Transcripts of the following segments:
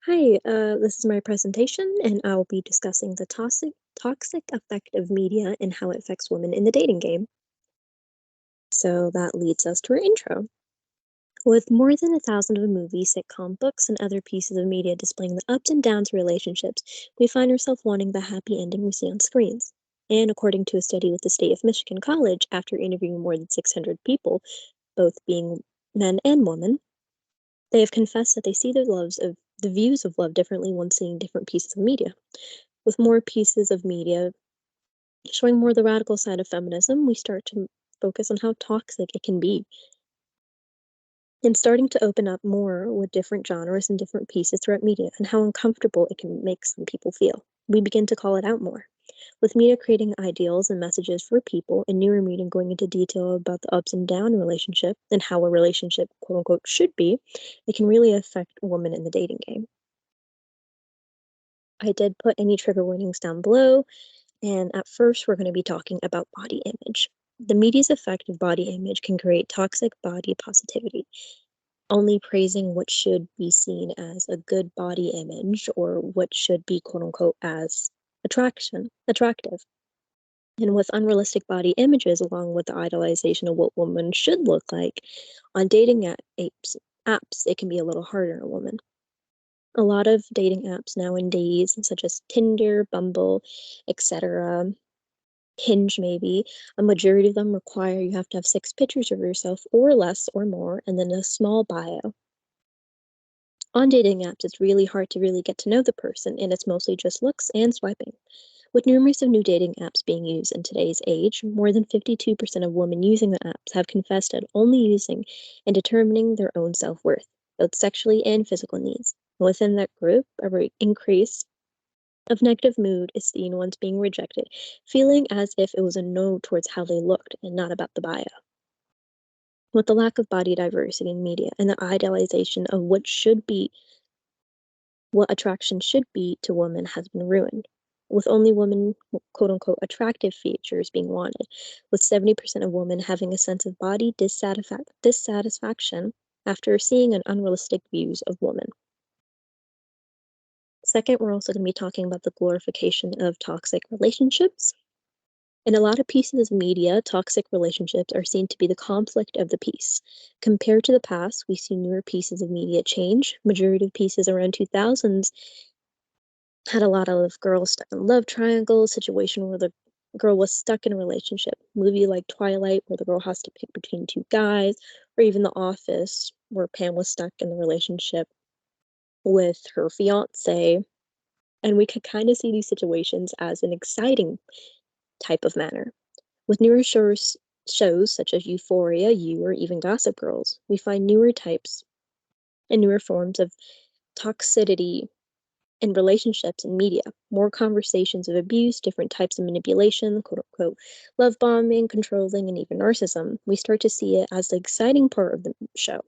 Hi, this is my presentation, and I'll be discussing the toxic effect of media and how it affects women in the dating game. So that leads us to our intro. With more than 1,000 of movies, sitcom books, and other pieces of media displaying the ups and downs of relationships, we find ourselves wanting the happy ending we see on screens. And according to a study with the State of Michigan College, after interviewing more than 600 people, both being men and women, they have confessed that they see the views of love differently when seeing different pieces of media. With more pieces of media showing more the radical side of feminism, we start to focus on how toxic it can be and starting to open up more with different genres and different pieces throughout media and how uncomfortable it can make some people feel. We begin to call it out more. With media creating ideals and messages for people, and newer media going into detail about the ups and downs in a relationship and how a relationship, quote unquote, should be, it can really affect women in the dating game. I did put any trigger warnings down below, and at first, we're going to be talking about body image. The media's effect of body image can create toxic body positivity, only praising what should be seen as a good body image or what should be quote unquote as attractive. And with unrealistic body images, along with the idolization of what women should look like, on apps, it can be a little harder on a woman. A lot of dating apps nowadays, such as Tinder, Bumble, etc., Hinge maybe, a majority of them require you have to have 6 pictures of yourself or less or more, and then a small bio. On dating apps, it's really hard to really get to know the person, and it's mostly just looks and swiping. With numerous of new dating apps being used in today's age, more than 52% of women using the apps have confessed at only using and determining their own self-worth, both sexually and physical needs. Within that group, a increase of negative mood is seen once being rejected, feeling as if it was a no towards how they looked and not about the bio. With the lack of body diversity in media and the idealization of what attraction should be to women has been ruined, with only women, quote unquote, attractive features being wanted, with 70% of women having a sense of body dissatisfaction after seeing an unrealistic views of women. Second, we're also going to be talking about the glorification of toxic relationships. In a lot of pieces of media, toxic relationships are seen to be the conflict of the piece. Compared to the past, we see newer pieces of media change. Majority of pieces around 2000s had a lot of girls stuck in love triangles, situation where the girl was stuck in a relationship. Movie like Twilight, where the girl has to pick between two guys, or even The Office, where Pam was stuck in the relationship with her fiance. And we could kind of see these situations as an exciting type of manner. With newer shows such as Euphoria, You, or even Gossip Girls, we find newer types and newer forms of toxicity in relationships and media, more conversations of abuse, different types of manipulation, quote unquote, love bombing, controlling, and even narcissism. We start to see it as the exciting part of the show.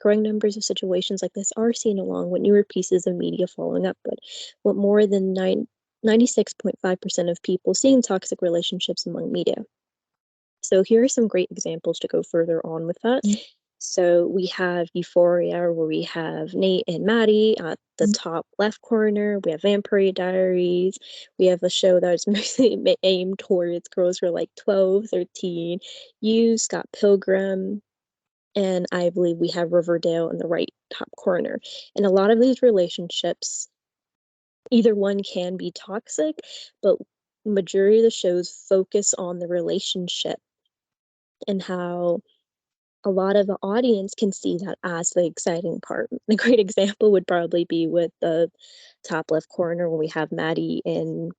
Growing numbers of situations like this are seen along with newer pieces of media following up, but with more than 96.5% of people seeing toxic relationships among media. So here are some great examples to go further on with that. So we have Euphoria, where we have Nate and Maddie at the top left corner. We have Vampire Diaries. We have a show that is mostly aimed towards girls who are like 12, 13. You, Scott Pilgrim, and I believe we have Riverdale in the right top corner. And a lot of these relationships, either one can be toxic, but majority of the shows focus on the relationship and how a lot of the audience can see that as the exciting part. A great example would probably be with the top left corner when we have Maddie and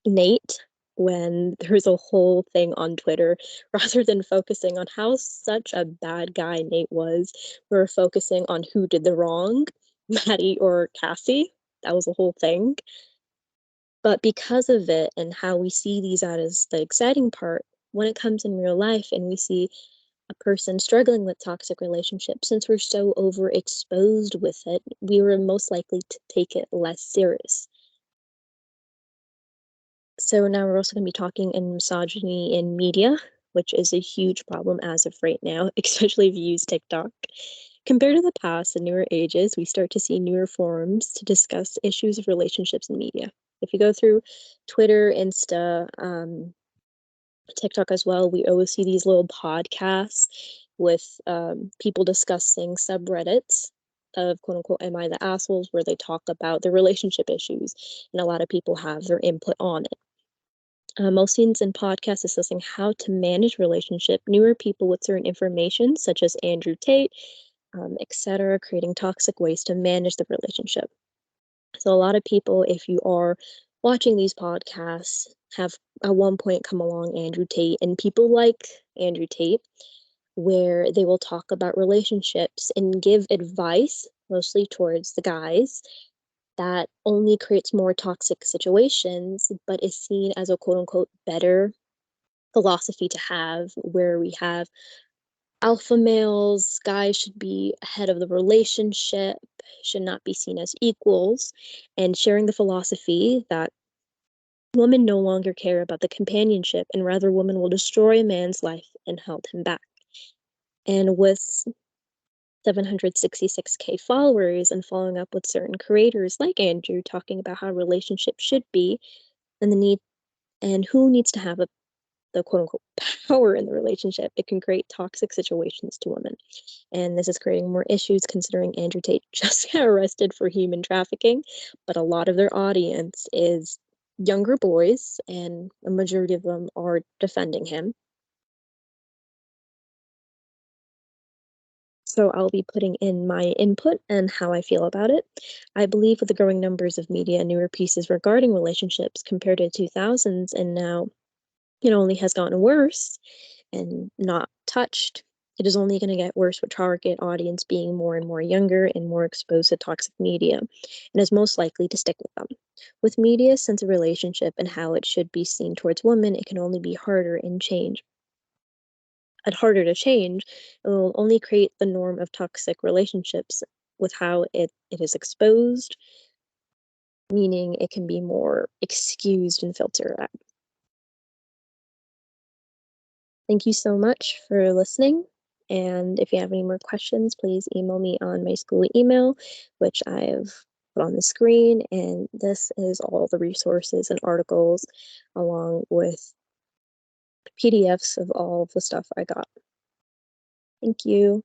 Nate, when there's a whole thing on Twitter, rather than focusing on how such a bad guy Nate was, we're focusing on who did the wrong, Maddie or Cassie. That was a whole thing. But because of it and how we see these as the exciting part, when it comes in real life and we see a person struggling with toxic relationships, since we're so overexposed with it, we were most likely to take it less serious. So now we're also going to be talking in misogyny in media, which is a huge problem as of right now, especially if you use TikTok. Compared to the past and newer ages, we start to see newer forums to discuss issues of relationships in media. If you go through Twitter, Insta, TikTok as well, we always see these little podcasts with people discussing subreddits of quote unquote, Am I the Assholes, where they talk about the relationship issues, and a lot of people have their input on it. Most scenes and podcasts discussing how to manage relationship, newer people with certain information, such as Andrew Tate, etc., creating toxic ways to manage the relationship. So a lot of people, if you are watching these podcasts, have at one point come along Andrew Tate, and people like Andrew Tate, where they will talk about relationships and give advice, mostly towards the guys, that only creates more toxic situations, but is seen as a quote unquote better philosophy to have, where we have alpha males, guys should be ahead of the relationship, should not be seen as equals, and sharing the philosophy that women no longer care about the companionship and rather women will destroy a man's life and hold him back. And with 766K followers and following up with certain creators like Andrew talking about how relationships should be and the need and who needs to have the quote unquote power in the relationship, it can create toxic situations to women. And this is creating more issues considering Andrew Tate just got arrested for human trafficking, but a lot of their audience is younger boys, and a majority of them are defending him. So I'll be putting in my input and how I feel about it. I believe with the growing numbers of media and newer pieces regarding relationships compared to 2000s and now, it only has gotten worse and not touched. It is only going to get worse with target audience being more and more younger and more exposed to toxic media, and is most likely to stick with them. With media's sense of relationship and how it should be seen towards women, it can only be harder to change. It will only create the norm of toxic relationships with how it is exposed, meaning it can be more excused and filtered out. Thank you so much for listening. And if you have any more questions, please email me on my school email, which I've put on the screen. And this is all the resources and articles, along with PDFs of all of the stuff I got. Thank you.